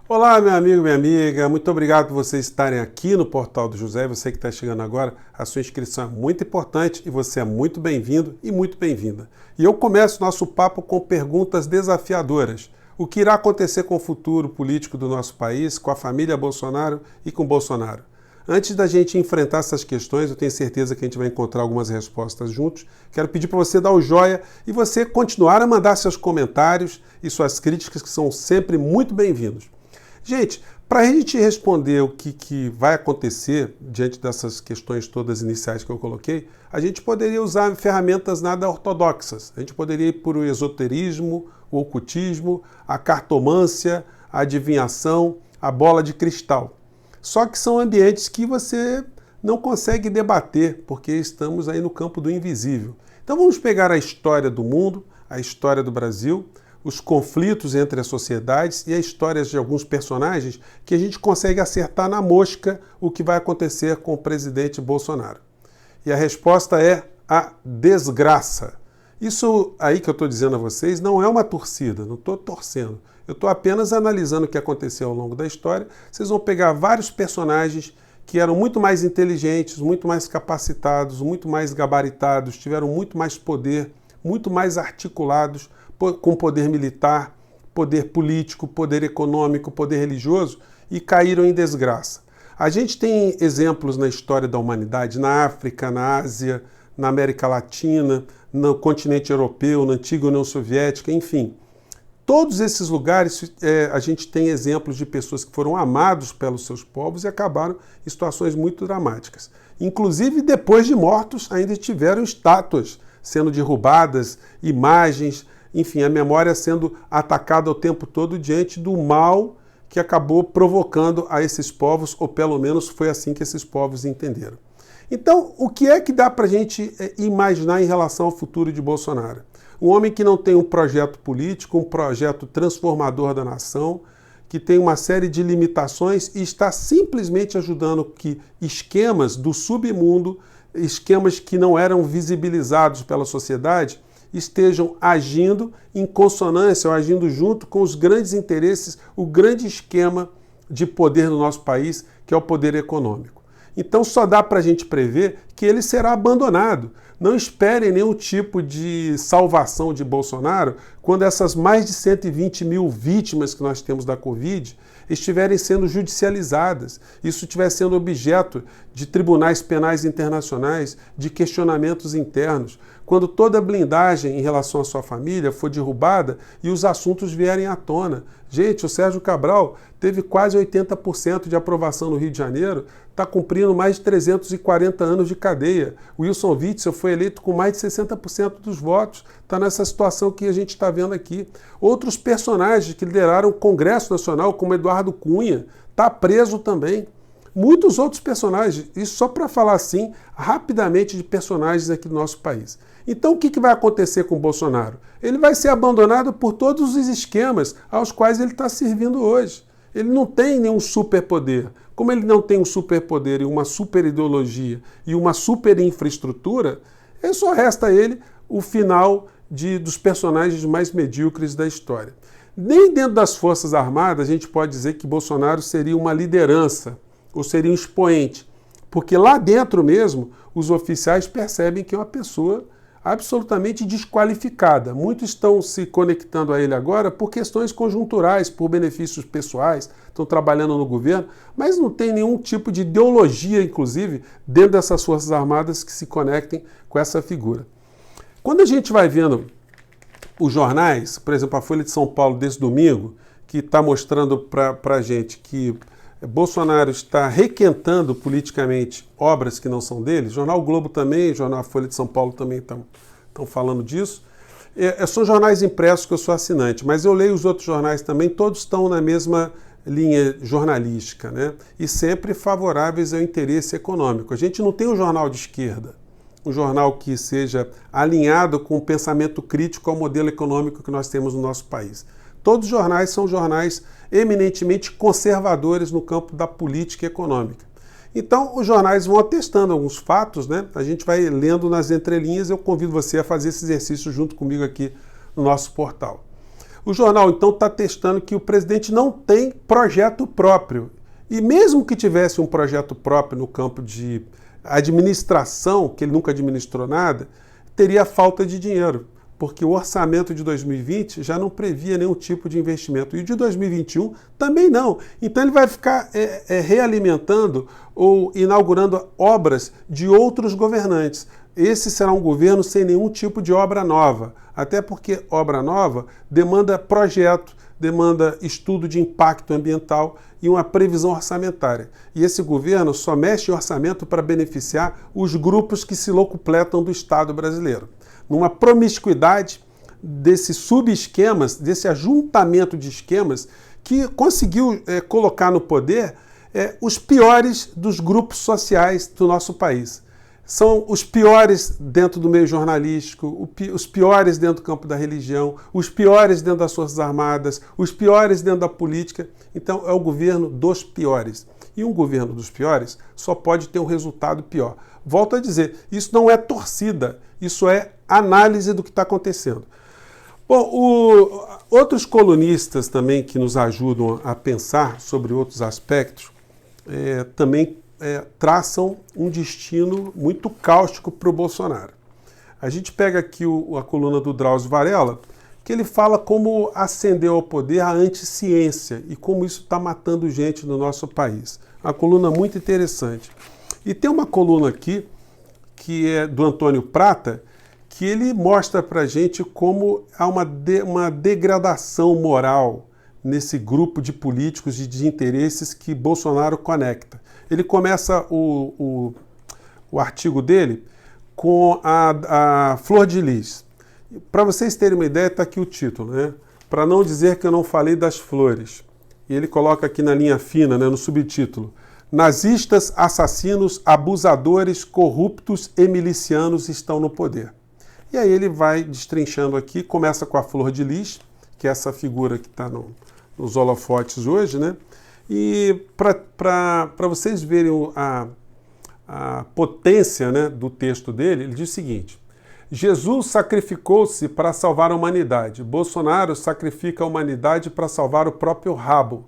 Olá, meu amigo, minha amiga, muito obrigado por vocês estarem aqui no Portal do José. Você que está chegando agora, a sua inscrição é muito importante e você é muito bem-vindo e muito bem-vinda. E eu começo nosso papo com perguntas desafiadoras. O que irá acontecer com o futuro político do nosso país, com a família Bolsonaro e com Bolsonaro? Antes da gente enfrentar essas questões, eu tenho certeza que a gente vai encontrar algumas respostas juntos. Quero pedir para você dar o joia e você continuar a mandar seus comentários e suas críticas, que são sempre muito bem-vindos. Gente, para a gente responder o que vai acontecer diante dessas questões todas iniciais que eu coloquei, a gente poderia usar ferramentas nada ortodoxas. A gente poderia ir por o esoterismo, o ocultismo, a cartomância, a adivinhação, a bola de cristal. Só que são ambientes que você não consegue debater, porque estamos aí no campo do invisível. Então vamos pegar a história do mundo, a história do Brasil, os conflitos entre as sociedades e as histórias de alguns personagens que a gente consegue acertar na mosca o que vai acontecer com o presidente Bolsonaro. E a resposta é a desgraça. Isso aí que eu estou dizendo a vocês não é uma torcida, não estou torcendo. Eu estou apenas analisando o que aconteceu ao longo da história. Vocês vão pegar vários personagens que eram muito mais inteligentes, muito mais capacitados, muito mais gabaritados, tiveram muito mais poder, muito mais articulados, com poder militar, poder político, poder econômico, poder religioso, e caíram em desgraça. A gente tem exemplos na história da humanidade, na África, na Ásia, na América Latina, no continente europeu, na antiga União Soviética, enfim. Todos esses lugares a gente tem exemplos de pessoas que foram amados pelos seus povos e acabaram em situações muito dramáticas. Inclusive, depois de mortos, ainda tiveram estátuas sendo derrubadas, imagens, enfim, a memória sendo atacada o tempo todo diante do mal que acabou provocando a esses povos, ou pelo menos foi assim que esses povos entenderam. Então, o que é que dá para a gente imaginar em relação ao futuro de Bolsonaro? Um homem que não tem um projeto político, um projeto transformador da nação, que tem uma série de limitações e está simplesmente ajudando que esquemas do submundo, esquemas que não eram visibilizados pela sociedade, estejam agindo em consonância ou agindo junto com os grandes interesses, o grande esquema de poder do nosso país, que é o poder econômico. Então só dá para a gente prever que ele será abandonado. Não esperem nenhum tipo de salvação de Bolsonaro quando essas mais de 120 mil vítimas que nós temos da Covid estiverem sendo judicializadas, isso estiver sendo objeto de tribunais penais internacionais, de questionamentos internos, quando toda a blindagem em relação à sua família for derrubada e os assuntos vierem à tona. Gente, o Sérgio Cabral teve quase 80% de aprovação no Rio de Janeiro, está cumprindo mais de 340 anos de cadeia. O Wilson Witzel foi eleito com mais de 60% dos votos, está nessa situação que a gente está vendo aqui. Outros personagens que lideraram o Congresso Nacional, como Eduardo Cunha, está preso também. Muitos outros personagens, isso só para falar assim, rapidamente, de personagens aqui do nosso país. Então o que vai acontecer com o Bolsonaro? Ele vai ser abandonado por todos os esquemas aos quais ele está servindo hoje. Ele não tem nenhum superpoder. Como ele não tem um superpoder e uma superideologia e uma superinfraestrutura, só resta a ele o final dos personagens mais medíocres da história. Nem dentro das Forças Armadas a gente pode dizer que Bolsonaro seria uma liderança ou seria um expoente, porque lá dentro mesmo os oficiais percebem que é uma pessoa absolutamente desqualificada. Muitos estão se conectando a ele agora por questões conjunturais, por benefícios pessoais, estão trabalhando no governo, mas não tem nenhum tipo de ideologia, inclusive, dentro dessas Forças Armadas que se conectem com essa figura. Quando a gente vai vendo os jornais, por exemplo, a Folha de São Paulo desse domingo, que está mostrando para a gente que Bolsonaro está requentando politicamente obras que não são dele, Jornal o Globo também, Jornal Folha de São Paulo também estão falando disso. São jornais impressos que eu sou assinante, mas eu leio os outros jornais também, todos estão na mesma linha jornalística, né? E sempre favoráveis ao interesse econômico. A gente não tem um jornal de esquerda, um jornal que seja alinhado com o pensamento crítico ao modelo econômico que nós temos no nosso país. Todos os jornais são jornais eminentemente conservadores no campo da política econômica. Então, os jornais vão atestando alguns fatos, né? A gente vai lendo nas entrelinhas, eu convido você a fazer esse exercício junto comigo aqui no nosso portal. O jornal, então, está testando que o presidente não tem projeto próprio. E mesmo que tivesse um projeto próprio no campo de administração, que ele nunca administrou nada, teria falta de dinheiro, porque o orçamento de 2020 já não previa nenhum tipo de investimento. E o de 2021 também não. Então ele vai ficar realimentando ou inaugurando obras de outros governantes. Esse será um governo sem nenhum tipo de obra nova, até porque obra nova demanda projeto, demanda estudo de impacto ambiental e uma previsão orçamentária. E esse governo só mexe em orçamento para beneficiar os grupos que se locupletam do Estado brasileiro. Numa promiscuidade desses subesquemas, desse ajuntamento de esquemas que conseguiu colocar no poder os piores dos grupos sociais do nosso país. São os piores dentro do meio jornalístico, os piores dentro do campo da religião, os piores dentro das Forças Armadas, os piores dentro da política. Então é o governo dos piores. E um governo dos piores só pode ter um resultado pior. Volto a dizer, isso não é torcida, isso é análise do que está acontecendo. Bom, outros colunistas também que nos ajudam a pensar sobre outros aspectos também traçam um destino muito cáustico para o Bolsonaro. A gente pega aqui a coluna do Drauzio Varela, que ele fala como ascendeu ao poder a anticiência e como isso está matando gente no nosso país. Uma coluna muito interessante. E tem uma coluna aqui, que é do Antônio Prata, que ele mostra para a gente como há uma degradação moral nesse grupo de políticos e de interesses que Bolsonaro conecta. Ele começa o artigo dele com a Flor de Lis. Para vocês terem uma ideia, está aqui o título, né? Para não dizer que eu não falei das flores. E ele coloca aqui na linha fina, né, no subtítulo: nazistas, assassinos, abusadores, corruptos e milicianos estão no poder. E aí ele vai destrinchando aqui, começa com a Flor de Lis, que é essa figura que está nos holofotes hoje, né? E para vocês verem a potência, né, do texto dele, ele diz o seguinte: Jesus sacrificou-se para salvar a humanidade. Bolsonaro sacrifica a humanidade para salvar o próprio rabo.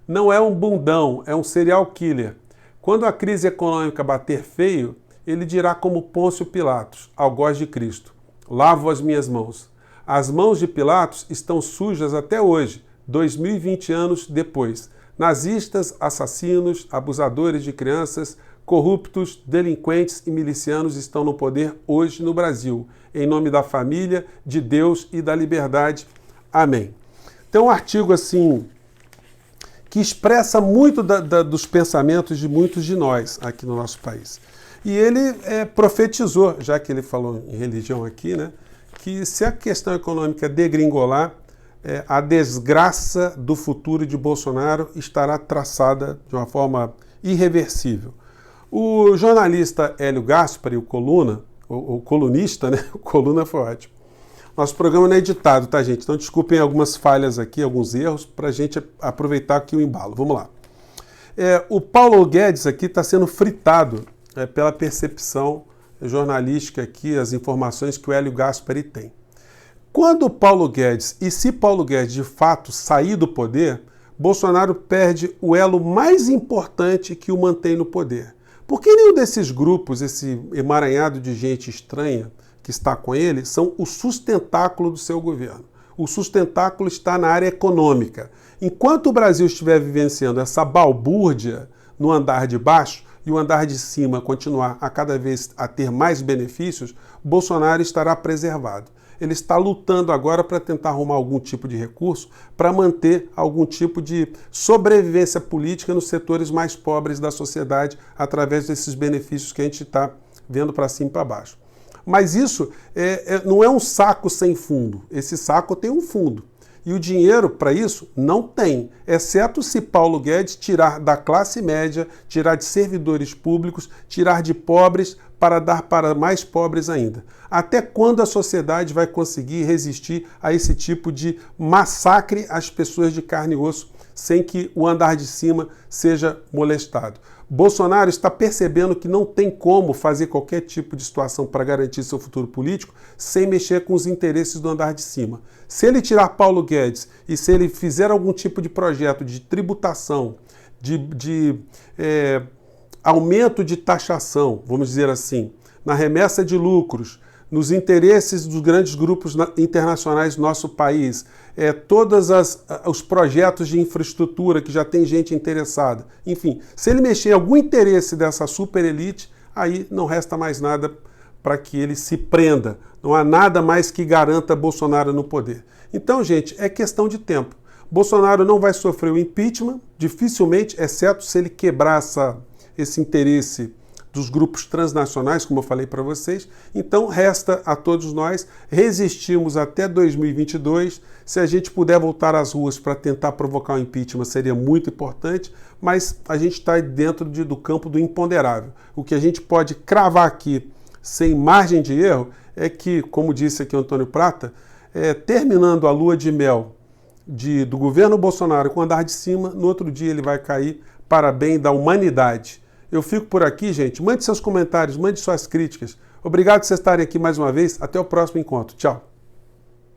Não é um bundão, é um serial killer. Quando a crise econômica bater feio, ele dirá como Pôncio Pilatos, algoz de Cristo: lavo as minhas mãos. As mãos de Pilatos estão sujas até hoje, 2020 anos depois. Nazistas, assassinos, abusadores de crianças, corruptos, delinquentes e milicianos estão no poder hoje no Brasil, em nome da família, de Deus e da liberdade. Amém. Tem um artigo assim que expressa muito dos pensamentos de muitos de nós aqui no nosso país. E ele profetizou, já que ele falou em religião aqui, né, que se a questão econômica degringolar, a desgraça do futuro de Bolsonaro estará traçada de uma forma irreversível. O jornalista Hélio Gaspari, o colunista, né? O coluna foi ótimo. Nosso programa não é editado, tá, gente? Então desculpem algumas falhas aqui, alguns erros, para a gente aproveitar aqui o embalo. Vamos lá. O Paulo Guedes aqui está sendo fritado pela percepção jornalística aqui, as informações que o Hélio Gaspari tem. Quando Paulo Guedes, e se Paulo Guedes de fato sair do poder, Bolsonaro perde o elo mais importante que o mantém no poder. Porque nenhum desses grupos, esse emaranhado de gente estranha que está com ele, são o sustentáculo do seu governo. O sustentáculo está na área econômica. Enquanto o Brasil estiver vivenciando essa balbúrdia no andar de baixo e o andar de cima continuar a cada vez a ter mais benefícios, Bolsonaro estará preservado. Ele está lutando agora para tentar arrumar algum tipo de recurso para manter algum tipo de sobrevivência política nos setores mais pobres da sociedade através desses benefícios que a gente está vendo para cima e para baixo. Mas isso não é um saco sem fundo. Esse saco tem um fundo. E o dinheiro para isso não tem, exceto se Paulo Guedes tirar da classe média, tirar de servidores públicos, tirar de pobres para dar para mais pobres ainda. Até quando a sociedade vai conseguir resistir a esse tipo de massacre às pessoas de carne e osso sem que o andar de cima seja molestado. Bolsonaro está percebendo que não tem como fazer qualquer tipo de situação para garantir seu futuro político sem mexer com os interesses do andar de cima. Se ele tirar Paulo Guedes e se ele fizer algum tipo de projeto de tributação, de aumento de taxação, vamos dizer assim, na remessa de lucros, nos interesses dos grandes grupos internacionais do nosso país, todos os projetos de infraestrutura que já tem gente interessada. Enfim, se ele mexer em algum interesse dessa super elite, aí não resta mais nada para que ele se prenda. Não há nada mais que garanta Bolsonaro no poder. Então, gente, é questão de tempo. Bolsonaro não vai sofrer o impeachment, dificilmente, exceto se ele quebrar esse interesse dos grupos transnacionais, como eu falei para vocês. Então, resta a todos nós resistirmos até 2022. Se a gente puder voltar às ruas para tentar provocar o impeachment, seria muito importante, mas a gente está dentro do campo do imponderável. O que a gente pode cravar aqui, sem margem de erro, é que, como disse aqui o Antônio Prata, terminando a lua de mel do governo Bolsonaro com o andar de cima, no outro dia ele vai cair para bem da humanidade. Eu fico por aqui, gente. Mande seus comentários, mande suas críticas. Obrigado por vocês estarem aqui mais uma vez. Até o próximo encontro. Tchau.